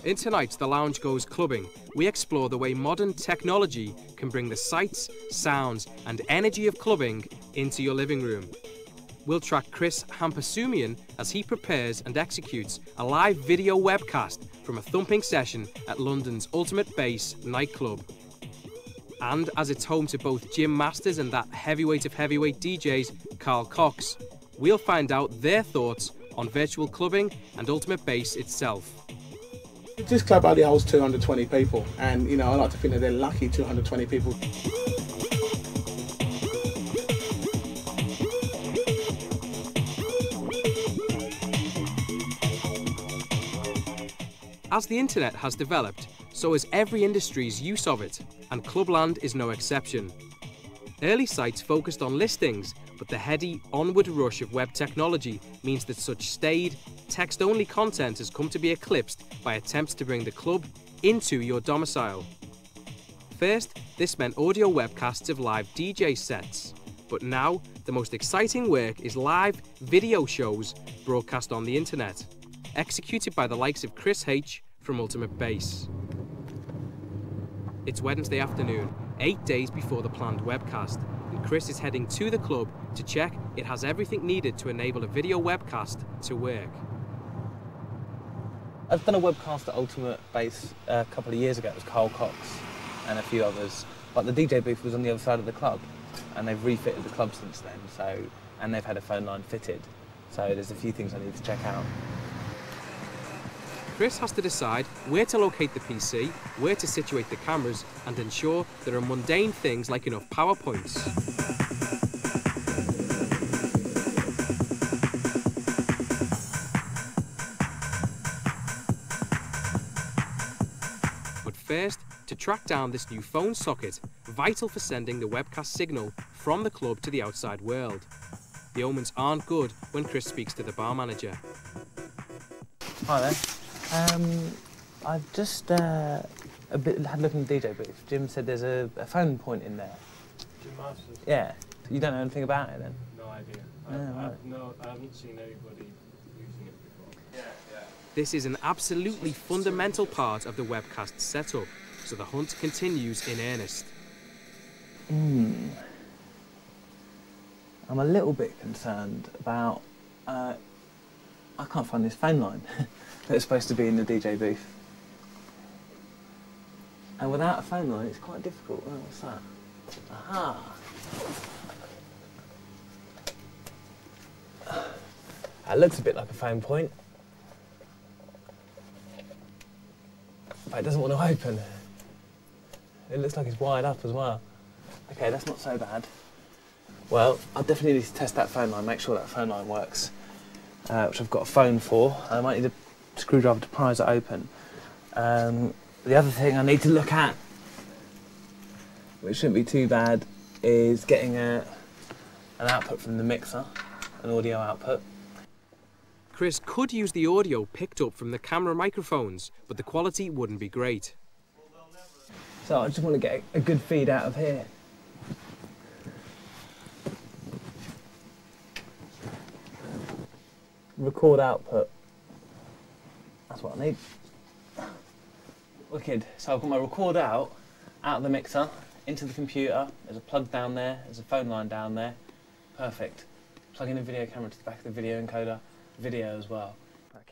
In tonight's The Lounge Goes Clubbing, we explore the way modern technology can bring the sights, sounds and energy of clubbing into your living room. We'll track Chris Hampartsoumian as he prepares and executes a live video webcast from a thumping session at London's Ultimate Bass Nightclub. And as it's home to both Jim Masters and that heavyweight of heavyweight DJs, Carl Cox, we'll find out their thoughts on virtual clubbing and Ultimate Bass itself. This club only holds 220 people, and you know, I like to think that they're lucky 220 people. As the internet has developed, so has every industry's use of it, and Clubland is no exception. Early sites focused on listings, but the heady onward rush of web technology means that such staid, text-only content has come to be eclipsed by attempts to bring the club into your domicile. First, this meant audio webcasts of live DJ sets, but now the most exciting work is live video shows broadcast on the internet, executed by the likes of Chris H from Ultimate Bass. It's Wednesday afternoon, 8 days before the planned webcast, and Chris is heading to the club to check it has everything needed to enable a video webcast to work. I've done a webcast at Ultimate Bass a couple of years ago. It was Carl Cox and a few others, but the DJ booth was on the other side of the club, and they've refitted the club since then, and they've had a phone line fitted, so there's a few things I need to check out. Chris has to decide where to locate the PC, where to situate the cameras, and ensure there are mundane things like enough power points. But first, to track down this new phone socket, vital for sending the webcast signal from the club to the outside world. The omens aren't good when Chris speaks to the bar manager. Hi there. I've just had a look in the DJ booth. Jim said there's a phone point in there. Jim Masters? Yeah. You don't know anything about it then? No idea. I haven't seen anybody using it before. Yeah. This is an absolutely fundamental part of the webcast setup, so the hunt continues in earnest. I'm a little bit concerned about... I can't find this phone line that's supposed to be in the DJ booth. And without a phone line, it's quite difficult. Oh, what's that? Aha! That looks a bit like a phone point. But it doesn't want to open. It looks like it's wired up as well. Okay, that's not so bad. Well, I definitely need to test that phone line, make sure that phone line works. Which I've got a phone for. I might need a screwdriver to prise it open. The other thing I need to look at, which shouldn't be too bad, is getting an output from the mixer, an audio output. Chris could use the audio picked up from the camera microphones, but the quality wouldn't be great. So I just want to get a good feed out of here. Record output. That's what I need. Wicked. So I've got my record out of the mixer, into the computer. There's a plug down there, there's a phone line down there. Perfect. Plug in a video camera to the back of the video encoder, video as well.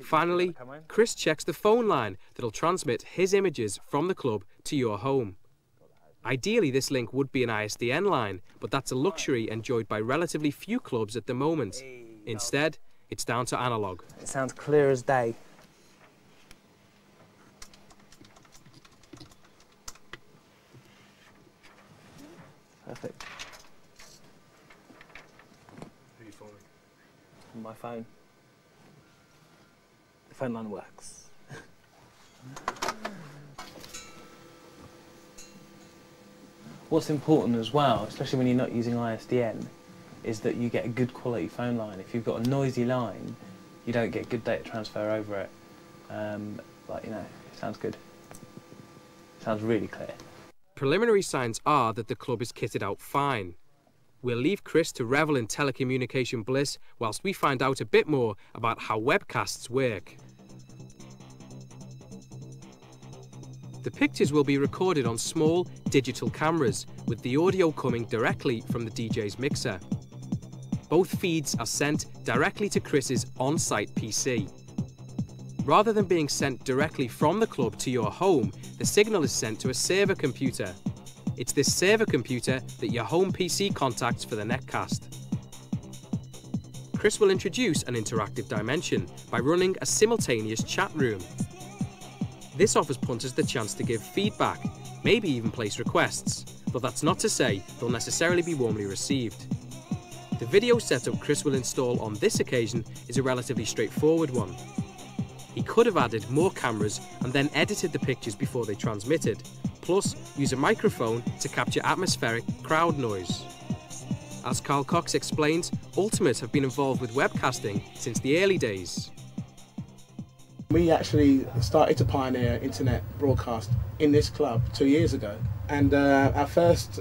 Finally, Chris checks the phone line that'll transmit his images from the club to your home. Ideally, this link would be an ISDN line, but that's a luxury enjoyed by relatively few clubs at the moment. Instead, it's down to analog. It sounds clear as day. Perfect. Who are you phoning? On my phone. The phone line works. What's important as well, especially when you're not using ISDN, is that you get a good quality phone line. If you've got a noisy line, you don't get good data transfer over it. But you know, it sounds good. It sounds really clear. Preliminary signs are that the club is kitted out fine. We'll leave Chris to revel in telecommunication bliss whilst we find out a bit more about how webcasts work. The pictures will be recorded on small digital cameras, with the audio coming directly from the DJ's mixer. Both feeds are sent directly to Chris's on-site PC. Rather than being sent directly from the club to your home, the signal is sent to a server computer. It's this server computer that your home PC contacts for the netcast. Chris will introduce an interactive dimension by running a simultaneous chat room. This offers punters the chance to give feedback, maybe even place requests, but that's not to say they'll necessarily be warmly received. The video setup Chris will install on this occasion is a relatively straightforward one. He could have added more cameras and then edited the pictures before they transmitted, plus use a microphone to capture atmospheric crowd noise. As Carl Cox explains, Ultimate have been involved with webcasting since the early days. We actually started to pioneer internet broadcast in this club 2 years ago, and our first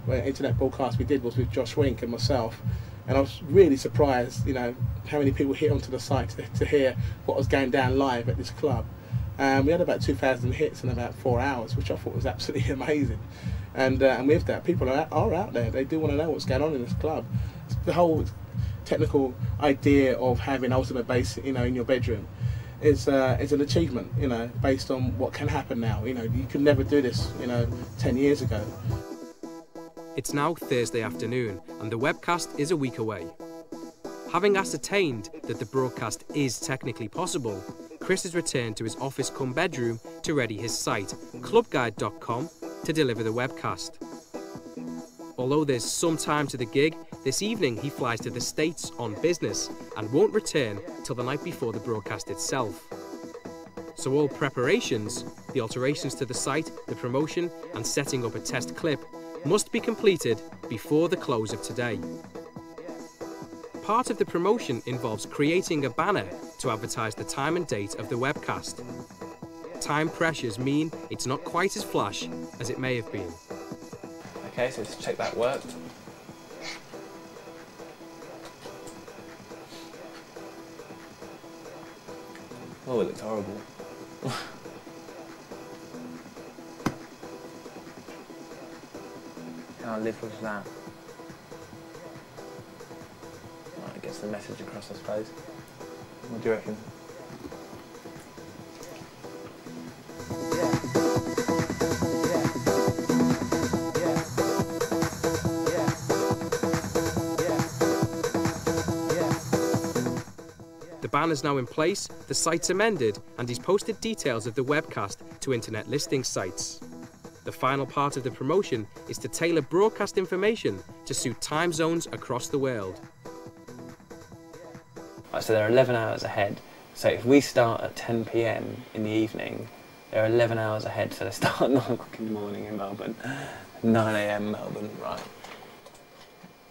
internet broadcast we did was with Josh Wink and myself, and I was really surprised, you know, how many people hit onto the site to hear what was going down live at this club. We had about 2,000 hits in about 4 hours, which I thought was absolutely amazing. And with that, people are out there. They do want to know what's going on in this club. The whole technical idea of having Ultimate Bass, you know, in your bedroom is an achievement, you know, based on what can happen now. You know, you could never do this, you know, 10 years ago. It's now Thursday afternoon, and the webcast is a week away. Having ascertained that the broadcast is technically possible, Chris has returned to his office-cum-bedroom to ready his site, clubguide.com, to deliver the webcast. Although there's some time to the gig, this evening he flies to the States on business and won't return till the night before the broadcast itself. So all preparations, the alterations to the site, the promotion and setting up a test clip, must be completed before the close of today. Part of the promotion involves creating a banner to advertise the time and date of the webcast. Time pressures mean it's not quite as flash as it may have been. Okay, so let's check that worked. Oh, it looks horrible. Can't live with that. Right, gets the message across, I suppose. What do you reckon? The banner's now in place, the site's amended, and he's posted details of the webcast to internet listing sites. The final part of the promotion is to tailor broadcast information to suit time zones across the world. Right, so they're 11 hours ahead. So if we start at 10 PM in the evening, they're 11 hours ahead, so they start at 9 o'clock in the morning in Melbourne, 9 AM Melbourne, right.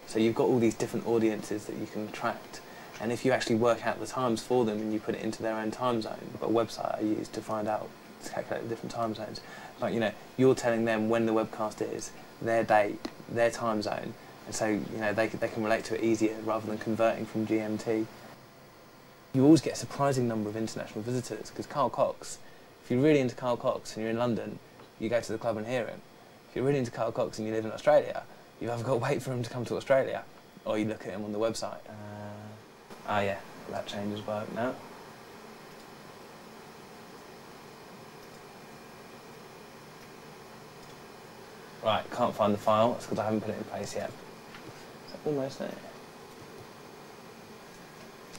So you've got all these different audiences that you can attract. And if you actually work out the times for them and you put it into their own time zone, you've got a website I use to find out, to calculate the different time zones. Like, you know, you're telling them when the webcast is, their date, their time zone, and so, you know, they can relate to it easier rather than converting from GMT. You always get a surprising number of international visitors, because Carl Cox, if you're really into Carl Cox and you're in London, you go to the club and hear him. If you're really into Carl Cox and you live in Australia, you've either got to wait for him to come to Australia, or you look at him on the website. Ah yeah, that changes work now. Right, can't find the file, that's because I haven't put it in place yet. Is that almost there?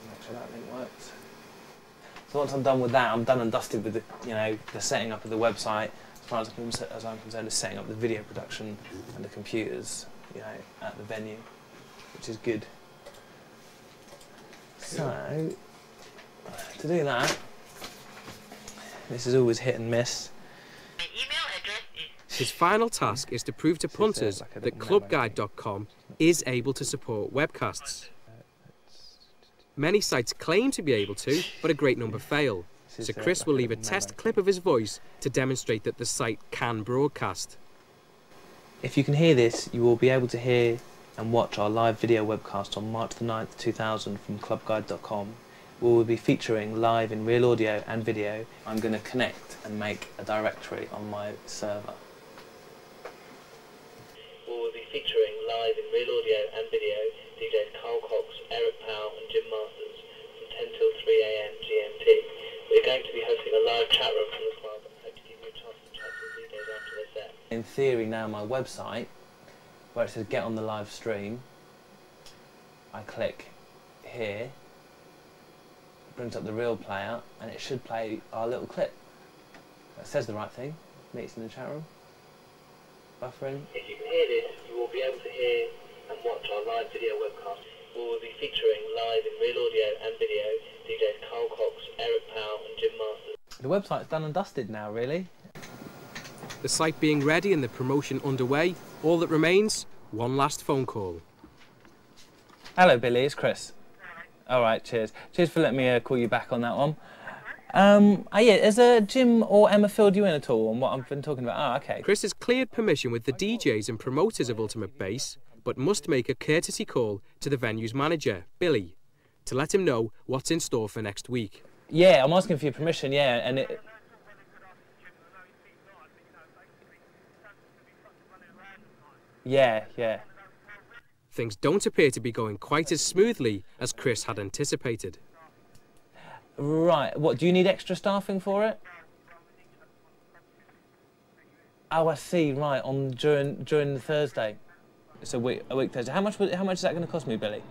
Make sure that link works. So once I'm done with that, I'm done and dusted with the, you know, the setting up of the website. As far as I'm concerned, is setting up the video production and the computers, you know, at the venue, which is good. So, to do that, this is always hit and miss. His final task is to prove to punters that clubguide.com is able to support webcasts. Many sites claim to be able to, but a great number fail. So Chris will leave a test clip of his voice to demonstrate that the site can broadcast. If you can hear this, you will be able to hear and watch our live video webcast on March the 9th, 2000 from clubguide.com, will be featuring live in real audio and video. I'm going to connect and make a directory on my server. Will be featuring live in real audio and video DJs Carl Cox, Eric Powell and Jim Masters from 10 till 3 AM GMT. We're going to be hosting a live chat room from the club and hope to give you a chance to chat to the DJs after the set. In theory now my website, where it says get on the live stream, I click here, brings up the real player, and it should play our little clip. That says the right thing. Meets in the chat room. Buffering. If you can hear this, you will be able to hear and watch our live video webcast. We will be featuring live in real audio and video DJs Carl Cox, Eric Powell and Jim Masters. The website's done and dusted now, really. The site being ready and the promotion underway, all that remains, one last phone call. Hello Billy, it's Chris. Alright, cheers. Cheers for letting me call you back on that one. Yeah, has Jim or Emma filled you in at all on what I've been talking about? Oh, okay. Chris has cleared permission with the DJs and promoters of Ultimate Bass, but must make a courtesy call to the venue's manager, Billy, to let him know what's in store for next week. Yeah, I'm asking for your permission, yeah, and it... Yeah, yeah. Things don't appear to be going quite as smoothly as Chris had anticipated. Right, what, do you need extra staffing for it? Oh, I see, right, during the Thursday. It's a week Thursday. How much is that going to cost me, Billy?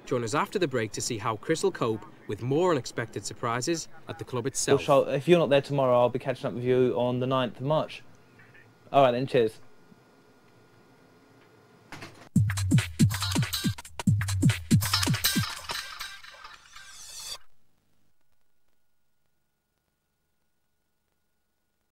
Join us after the break to see how Chris will cope with more unexpected surprises at the club itself. Well, if you're not there tomorrow, I'll be catching up with you on the 9th of March. All right then, cheers.